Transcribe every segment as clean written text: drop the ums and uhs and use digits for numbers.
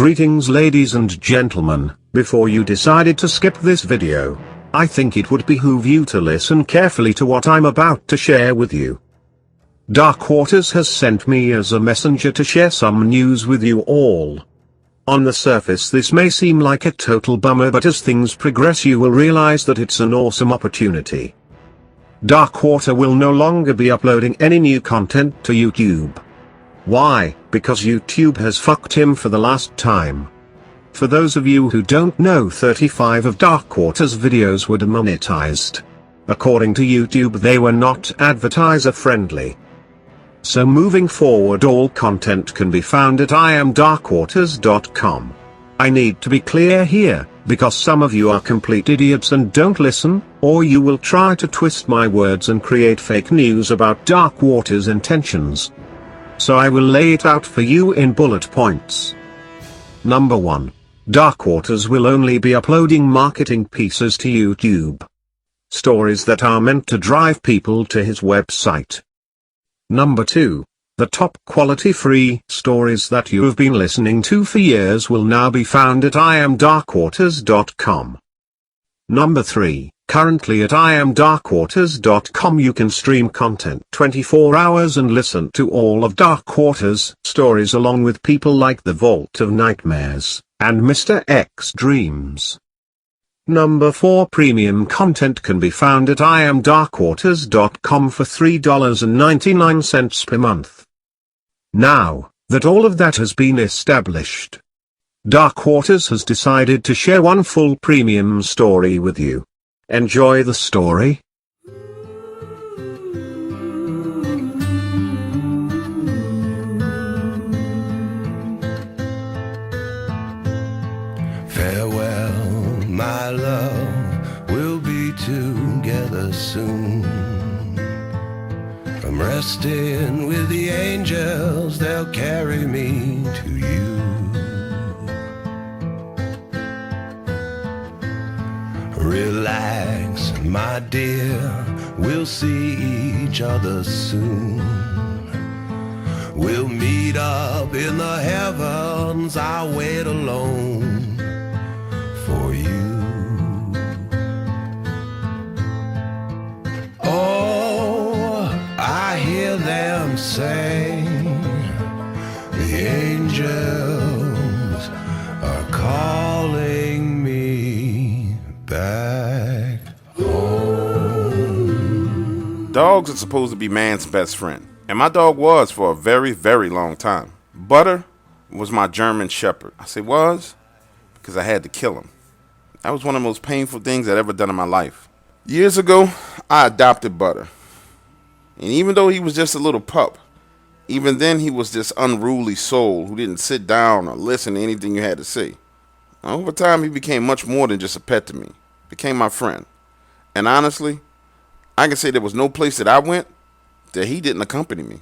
Greetings ladies and gentlemen, before you decided to skip this video, I think it would behoove you to listen carefully to what I'm about to share with you. Dark Waters has sent me as a messenger to share some news with you all. On the surface this may seem like a total bummer, but as things progress you will realize that it's an awesome opportunity. Dark Water will no longer be uploading any new content to YouTube. Why? Because YouTube has fucked him for the last time. For those of you who don't know, 35 of Dark Water's videos were demonetized. According to YouTube, they were not advertiser friendly. So moving forward, all content can be found at iamdarkwaters.com. I need to be clear here, because some of you are complete idiots and don't listen, or you will try to twist my words and create fake news about Dark Water's intentions. So I will lay it out for you in bullet points. Number 1. Dark Waters will only be uploading marketing pieces to YouTube. Stories that are meant to drive people to his website. Number 2. The top quality free stories that you have been listening to for years will now be found at iamdarkwaters.com. Number 3. Currently at iamdarkwaters.com you can stream content 24 hours and listen to all of Dark Waters' stories along with people like the Vault of Nightmares and Mr. X Dreams. Number 4. Premium content can be found at iamdarkwaters.com for $3.99 per month. Now that all of that has been established, Dark Waters has decided to share one full premium story with you. Enjoy the story. Farewell, my love, we'll be together soon. I'm resting with the angels, they'll carry me to you. Relax, my dear, we'll see each other soon. We'll meet up in the heavens, I'll wait alone for you. Oh, I hear them say, the angels are calling me back home. Dogs are supposed to be man's best friend, and my dog was for a very, very long time. Butter was my German Shepherd. I say was because I had to kill him. That was one of the most painful things I'd ever done in my life. Years ago, I adopted Butter. And even though he was just a little pup, even then he was this unruly soul who didn't sit down or listen to anything you had to say. Now, over time, he became much more than just a pet to me. Became my friend. And honestly, I can say there was no place that I went that he didn't accompany me.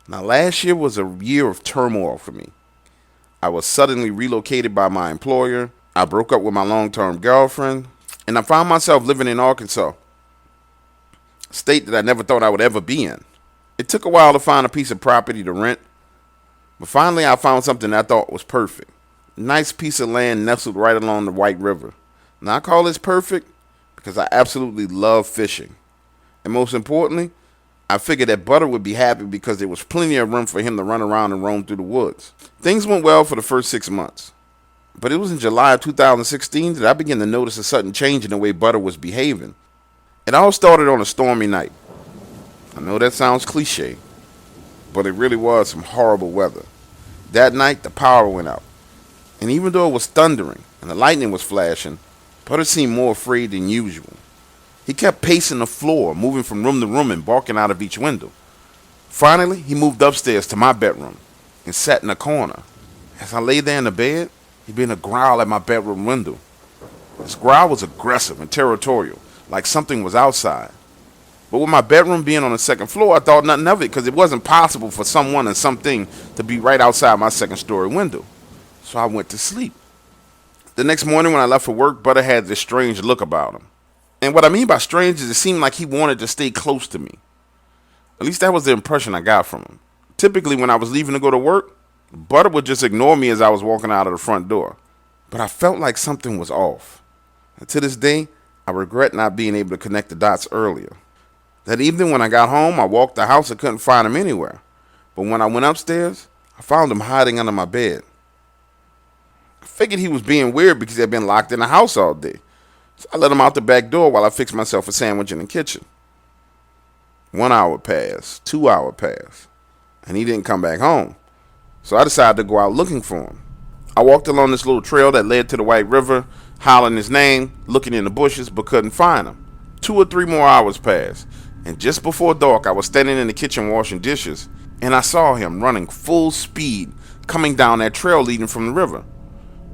Now, last year was a year of turmoil for me. I was suddenly relocated by my employer. I broke up with my long-term girlfriend. And I found myself living in Arkansas, a state that I never thought I would ever be in. It took a while to find a piece of property to rent. But finally, I found something that I thought was perfect. A nice piece of land nestled right along the White River. Now, I call this perfect because I absolutely love fishing. And most importantly, I figured that Butter would be happy because there was plenty of room for him to run around and roam through the woods. Things went well for the first 6 months. But it was in July of 2016 that I began to notice a sudden change in the way Butter was behaving. It all started on a stormy night. I know that sounds cliche, but it really was some horrible weather. That night, the power went out. And even though it was thundering and the lightning was flashing, Butter seemed more afraid than usual. He kept pacing the floor, moving from room to room and barking out of each window. Finally, he moved upstairs to my bedroom and sat in a corner. As I lay there in the bed, he began to growl at my bedroom window. His growl was aggressive and territorial, like something was outside. But with my bedroom being on the second floor, I thought nothing of it because it wasn't possible for someone and something to be right outside my second-story window. So I went to sleep. The next morning when I left for work, Butter had this strange look about him. And what I mean by strange is it seemed like he wanted to stay close to me. At least that was the impression I got from him. Typically when I was leaving to go to work, Butter would just ignore me as I was walking out of the front door. But I felt like something was off. And to this day, I regret not being able to connect the dots earlier. That evening when I got home, I walked the house and couldn't find him anywhere. But when I went upstairs, I found him hiding under my bed. I figured he was being weird because he had been locked in the house all day. So I let him out the back door while I fixed myself a sandwich in the kitchen. 1 hour passed, 2 hours passed, and he didn't come back home. So I decided to go out looking for him. I walked along this little trail that led to the White River, hollering his name, looking in the bushes, but couldn't find him. 2 or 3 more hours passed, and just before dark, I was standing in the kitchen washing dishes, and I saw him running full speed, coming down that trail leading from the river.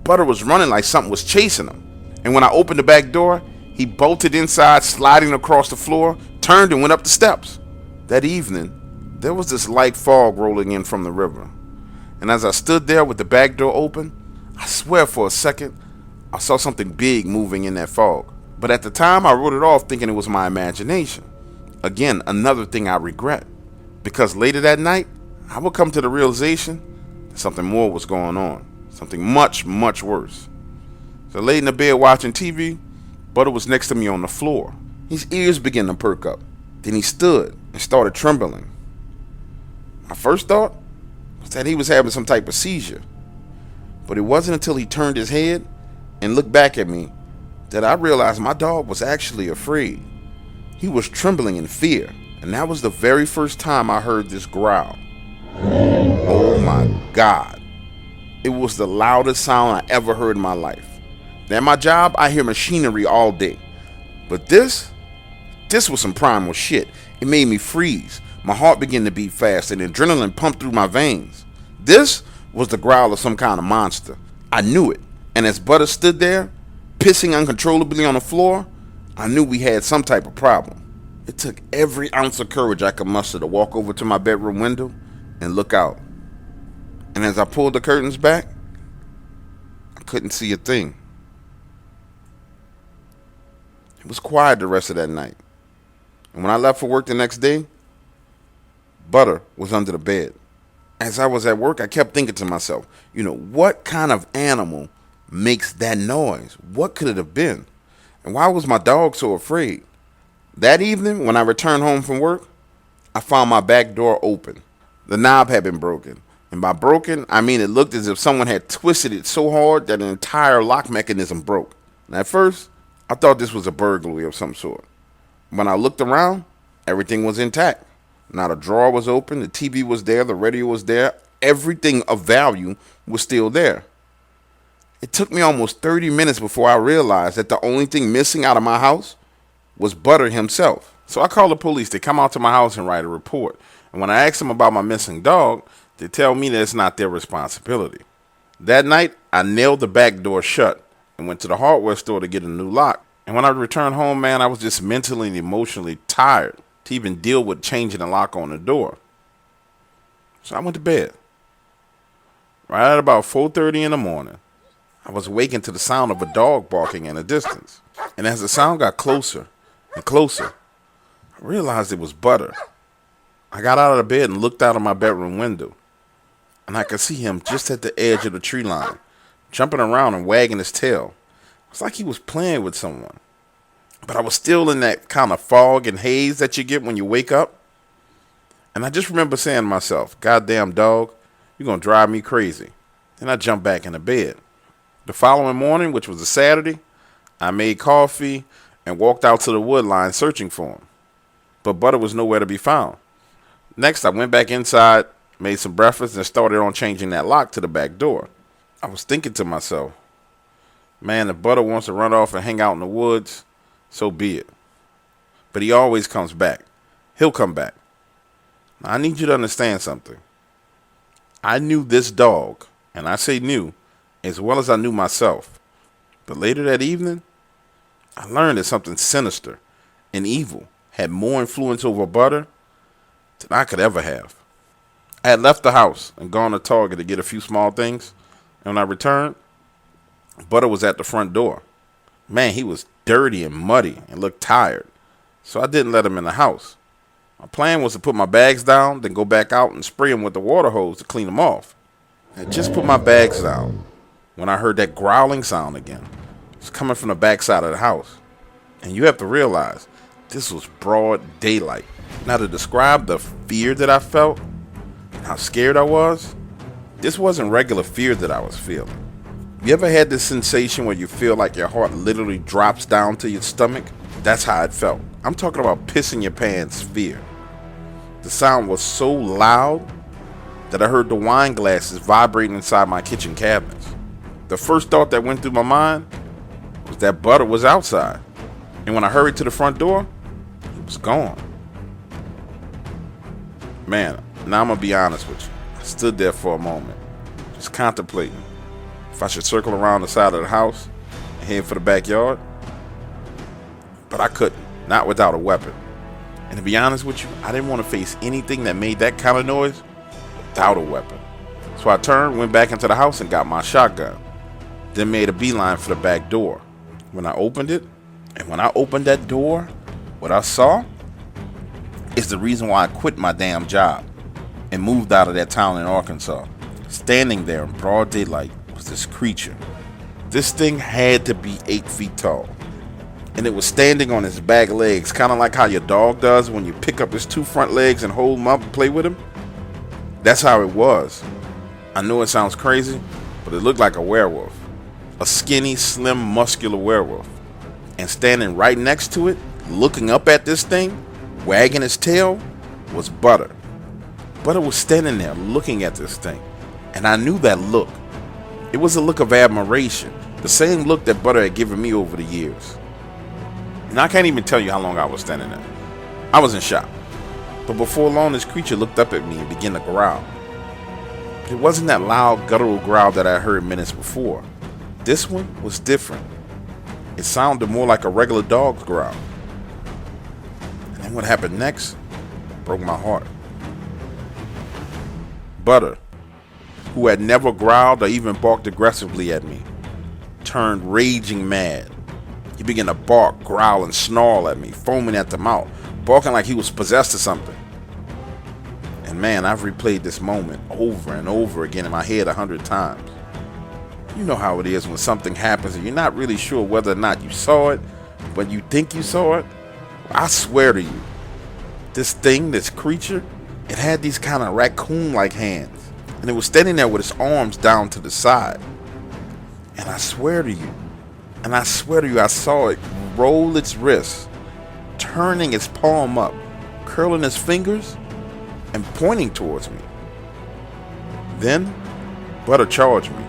Butter was running like something was chasing him, and when I opened the back door, he bolted inside, sliding across the floor, turned and went up the steps. That evening, there was this light fog rolling in from the river, and as I stood there with the back door open, I swear for a second, I saw something big moving in that fog. But at the time, I wrote it off thinking it was my imagination. Again, another thing I regret. Because later that night, I would come to the realization that something more was going on. Something much, much worse. So late in the bed watching TV, Butter was next to me on the floor. His ears began to perk up. Then he stood and started trembling. My first thought was that he was having some type of seizure. But it wasn't until he turned his head and looked back at me that I realized my dog was actually afraid. He was trembling in fear, and that was the very first time I heard this growl. Oh my God. It was the loudest sound I ever heard in my life. Now, at my job, I hear machinery all day. But this was some primal shit. It made me freeze. My heart began to beat fast and adrenaline pumped through my veins. This was the growl of some kind of monster. I knew it. And as Butter stood there, pissing uncontrollably on the floor, I knew we had some type of problem. It took every ounce of courage I could muster to walk over to my bedroom window and look out. And as I pulled the curtains back, I couldn't see a thing. It was quiet the rest of that night. And when I left for work the next day, Butter was under the bed. As I was at work, I kept thinking to myself, what kind of animal makes that noise? What could it have been? And why was my dog so afraid? That evening, when I returned home from work, I found my back door open. The knob had been broken. And by broken, I mean it looked as if someone had twisted it so hard that an entire lock mechanism broke. And at first, I thought this was a burglary of some sort. When I looked around, everything was intact. Not a drawer was open, the TV was there, the radio was there, everything of value was still there. It took me almost 30 minutes before I realized that the only thing missing out of my house was Butter himself. So I called the police to come out to my house and write a report. And when I asked them about my missing dog, they tell me that it's not their responsibility. That night, I nailed the back door shut and went to the hardware store to get a new lock. And when I returned home, man, I was just mentally and emotionally tired to even deal with changing the lock on the door. So I went to bed. Right at about 4:30 in the morning, I was awakened to the sound of a dog barking in the distance. And as the sound got closer and closer, I realized it was Butter. I got out of the bed and looked out of my bedroom window. And I could see him just at the edge of the tree line, jumping around and wagging his tail. It's like he was playing with someone. But I was still in that kind of fog and haze that you get when you wake up. And I just remember saying to myself, "Goddamn dog, you're going to drive me crazy." Then I jumped back into bed. The following morning, which was a Saturday, I made coffee and walked out to the wood line searching for him. But Butter was nowhere to be found. Next, I went back inside, made some breakfast, and started on changing that lock to the back door. I was thinking to myself, man, if Butter wants to run off and hang out in the woods, so be it. But he always comes back. He'll come back. Now, I need you to understand something. I knew this dog, and I say knew, as well as I knew myself. But later that evening, I learned that something sinister and evil had more influence over Butter than I could ever have. I had left the house and gone to Target to get a few small things, and when I returned, Butter was at the front door. Man, he was dirty and muddy and looked tired, so I didn't let him in the house. My plan was to put my bags down, then go back out and spray him with the water hose to clean him off. I just put my bags down when I heard that growling sound again. It's coming from the backside of the house. And you have to realize, this was broad daylight. Now, to describe the fear that I felt, how scared I was, this wasn't regular fear that I was feeling. You ever had this sensation where you feel like your heart literally drops down to your stomach? That's how it felt. I'm talking about pissing your pants fear. The sound was so loud that I heard the wine glasses vibrating inside my kitchen cabinets. The first thought that went through my mind was that Butter was outside. And when I hurried to the front door, he was gone. Man, now I'm going to be honest with you. I stood there for a moment, just contemplating if I should circle around the side of the house and head for the backyard. But I couldn't, not without a weapon. And to be honest with you, I didn't want to face anything that made that kind of noise without a weapon. So I turned, went back into the house and got my shotgun. Then made a beeline for the back door. When I opened it, and when I opened that door, what I saw is the reason why I quit my damn job and moved out of that town in Arkansas. Standing there in broad daylight was this creature. This thing had to be 8 feet tall. And it was standing on its back legs, kind of like how your dog does when you pick up his 2 front legs and hold him up and play with him. That's how it was. I know it sounds crazy, but it looked like a werewolf. A skinny, slim, muscular werewolf. And standing right next to it, looking up at this thing, wagging his tail, was Butter. Butter was standing there looking at this thing. And I knew that look. It was a look of admiration. The same look that Butter had given me over the years. And I can't even tell you how long I was standing there. I was in shock. But before long, this creature looked up at me and began to growl. But it wasn't that loud, guttural growl that I heard minutes before. This one was different. It sounded more like a regular dog's growl. And then what happened next broke my heart. Butter, who had never growled or even barked aggressively at me, turned raging mad. He began to bark, growl, and snarl at me, foaming at the mouth, barking like he was possessed or something. And man, I've replayed this moment over and over again in my head 100 times. You know how it is when something happens and you're not really sure whether or not you saw it, but you think you saw it. I swear to you, this thing, this creature, it had these kind of raccoon-like hands, and it was standing there with its arms down to the side. And I swear to you, I saw it roll its wrists, turning its palm up, curling its fingers, and pointing towards me. Then, Butter charged me.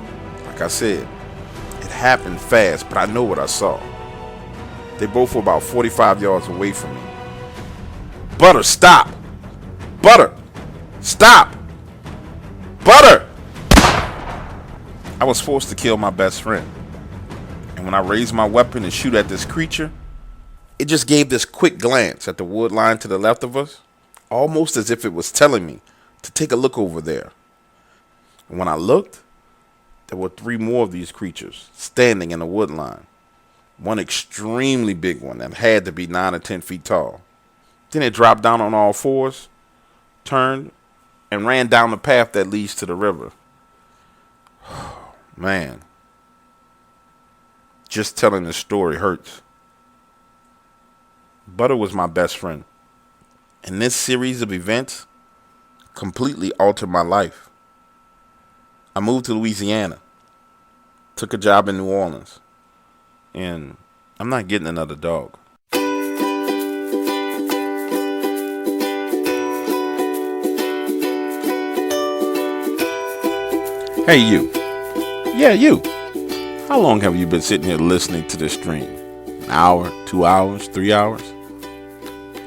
Like I said, it happened fast, but I know what I saw. They both were about 45 yards away from me. Butter, stop! Butter, stop! Butter! I was forced to kill my best friend. And when I raised my weapon and shoot at this creature, it just gave this quick glance at the wood line to the left of us, almost as if it was telling me to take a look over there. And when I looked, there were 3 more of these creatures standing in the wood line. One extremely big one that had to be 9 or 10 feet tall. Then it dropped down on all fours, turned, and ran down the path that leads to the river. Man. Just telling this story hurts. Butter was my best friend. And this series of events completely altered my life. I moved to Louisiana, took a job in New Orleans, and I'm not getting another dog. Hey, you. Yeah, you. How long have you been sitting here listening to this stream? An hour, 2 hours, 3 hours?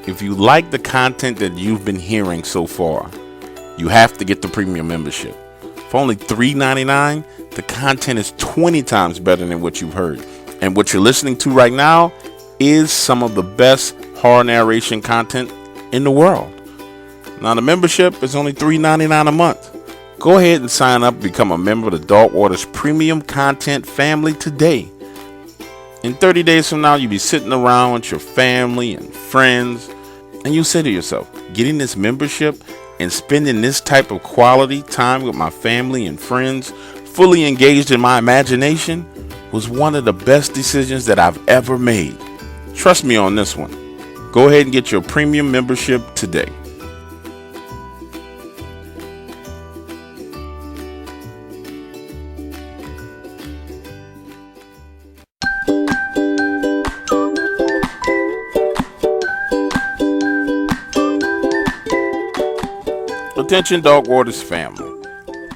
If you like the content that you've been hearing so far, you have to get the premium membership. For only $3.99, the content is 20 times better than what you've heard. And what you're listening to right now is some of the best horror narration content in the world. Now, the membership is only $3.99 a month. Go ahead and sign up and become a member of the Dark Waters Premium Content family today. In 30 days from now, you'll be sitting around with your family and friends, and you say to yourself, getting this membership and spending this type of quality time with my family and friends, fully engaged in my imagination, was one of the best decisions that I've ever made. Trust me on this one. Go ahead and get your premium membership today. Attention Dark Waters family.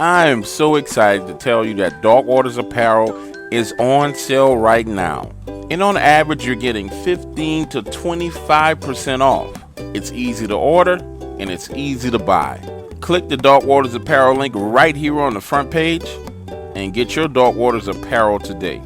I am so excited to tell you that Dark Waters Apparel is on sale right now. And on average, you're getting 15 to 25% off. It's easy to order and it's easy to buy. Click the Dark Waters Apparel link right here on the front page and get your Dark Waters Apparel today.